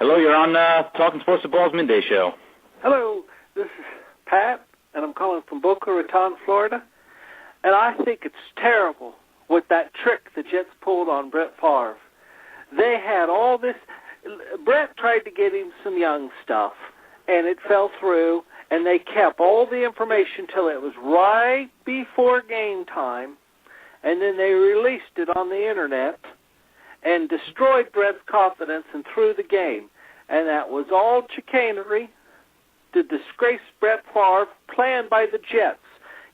Hello, you're on Talking Sports with Balls Midday Show. Hello, this is Pat, and I'm calling from Boca Raton, Florida. And I think it's terrible with that trick the Jets pulled on Brett Favre. They had all this. Brett tried to get him some young stuff, and it fell through, and they kept all the information till it was right before game time, and then they released it on the Internet and destroyed Brett's confidence and threw the game. And that was all chicanery to disgrace Brett Favre, planned by the Jets.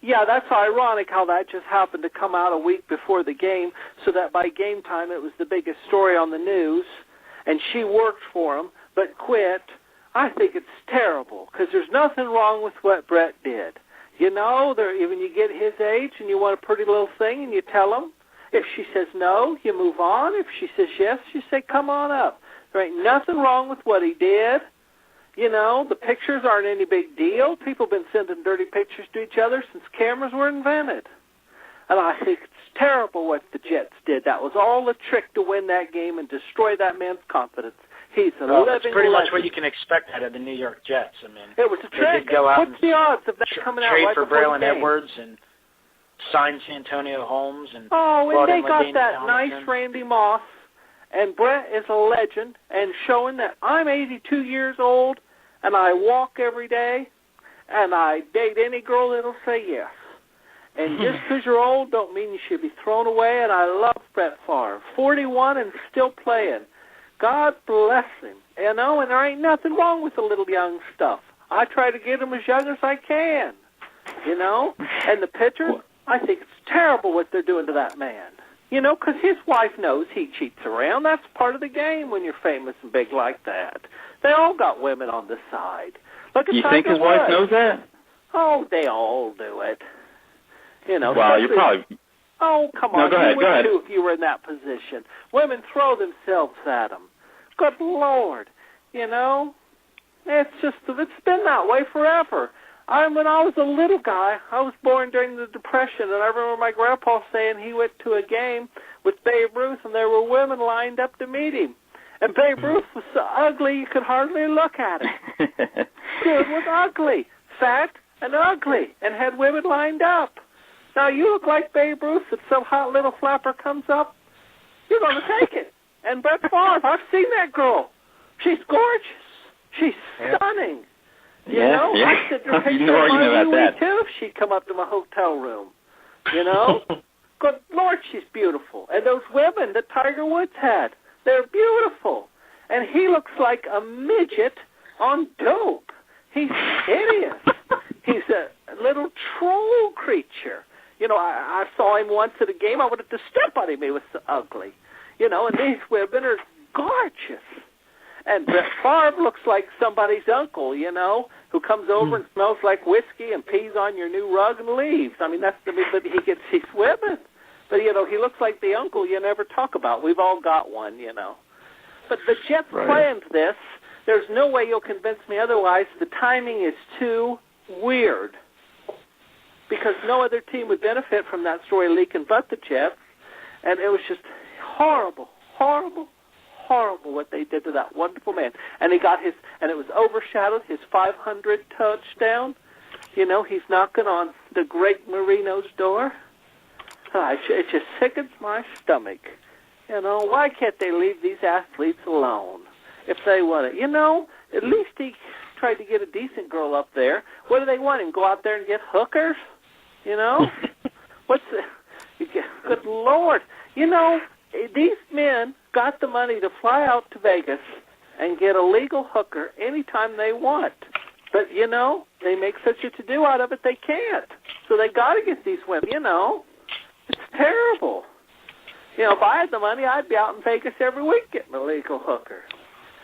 Yeah, that's ironic how that just happened to come out a week before the game, so that by game time it was the biggest story on the news, and she worked for him but quit. I think it's terrible, because there's nothing wrong with what Brett did. You know, when you get his age and you want a pretty little thing and you tell him, if she says no, you move on. If she says yes, you say, come on up. There ain't nothing wrong with what he did. You know, the pictures aren't any big deal. People have been sending dirty pictures to each other since cameras were invented. And I think it's terrible what the Jets did. That was all a trick to win that game and destroy that man's confidence. He's a living That's pretty legend. much what you can expect out of the New York Jets. I mean, it was a trick. Did go out What's the odds of that coming out right for before Braylon the game? Edwards and signed Santonio Holmes and and they got LaDainian that Tomlinson. nice Randy Moss, and Brett is a legend, and showing that I'm 82 years old, and I walk every day, and I date any girl that'll say yes. And just because you're old don't mean you should be thrown away, and I love Brett Favre, 41 and still playing. God bless him. You know, and there ain't nothing wrong with the little young stuff. I try to get them as young as I can, you know. And the pitchers, I think it's terrible what they're doing to that man. You know, because his wife knows he cheats around. That's part of the game when you're famous and big like that. They all got women on the side. Look at You Tiger think his Woods. wife knows that? Oh, they all do it. You know. Well, you're probably... Oh, come on. No, go ahead, You would too if you were in that position. Women throw themselves at them. Good Lord. You know? It's been that way forever. When I was a little guy, I was born during the Depression, and I remember my grandpa saying he went to a game with Babe Ruth, and there were women lined up to meet him. And Babe Ruth was so ugly you could hardly look at him. Dude was ugly, fat and ugly, and had women lined up. Now, you look like Babe Ruth. If some hot little flapper comes up, you're going to take it. And Brett Favre, I've seen that girl. She's gorgeous. She's stunning. You know, I sit there picturing Marlene too if she'd come up to my hotel room. You know? Good Lord, she's beautiful. And those women that Tiger Woods had, they're beautiful. And he looks like a midget on dope. He's hideous. He's a little troll creature. You know, I saw him once at a game. I wanted to step on him. He was so ugly. You know, and these women are gorgeous. And Brett Favre looks like somebody's uncle, you know, who comes over and smells like whiskey and pees on your new rug and leaves. I mean, but he gets these women. But, you know, he looks like the uncle you never talk about. We've all got one, you know. But the Jets planned this. There's no way you'll convince me otherwise. The timing is too weird. Because no other team would benefit from that story leaking but the Jets. And it was just horrible, horrible, horrible what they did to that wonderful man. And he got and it was overshadowed, his 500 touchdown. You know, he's knocking on the great Marino's door. It just sickens my stomach. You know, why can't they leave these athletes alone if they want it? You know, at least he tried to get a decent girl up there. What do they want him? Go out there and get hookers? You know? Good Lord. You know, these men got the money to fly out to Vegas and get a legal hooker anytime they want. But, you know, they make such a to-do out of it, they can't. So they got to get these women, you know. It's terrible. You know, if I had the money, I'd be out in Vegas every week getting a legal hooker.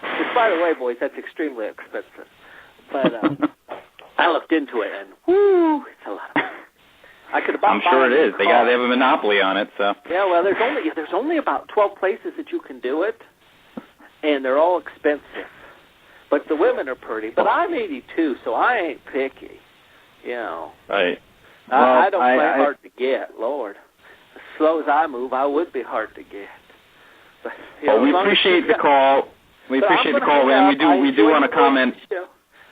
Which, by the way, boys, that's extremely expensive. But I looked into it, and, whoo, it's a lot of money. I'm sure it is. They have a monopoly on it, so. Yeah, well, there's only about 12 places that you can do it, and they're all expensive. But the women are pretty. But I'm 82, so I ain't picky. You know. Right. I don't play hard to get, Lord. As slow as I move, I would be hard to get. But, we appreciate the call. We appreciate the call, man. We do want to comment.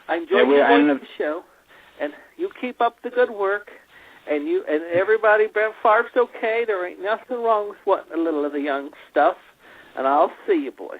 I enjoy the show, and you keep up the good work. And everybody, Brett Favre's okay. There ain't nothing wrong with what a little of the young stuff. And I'll see you, boys.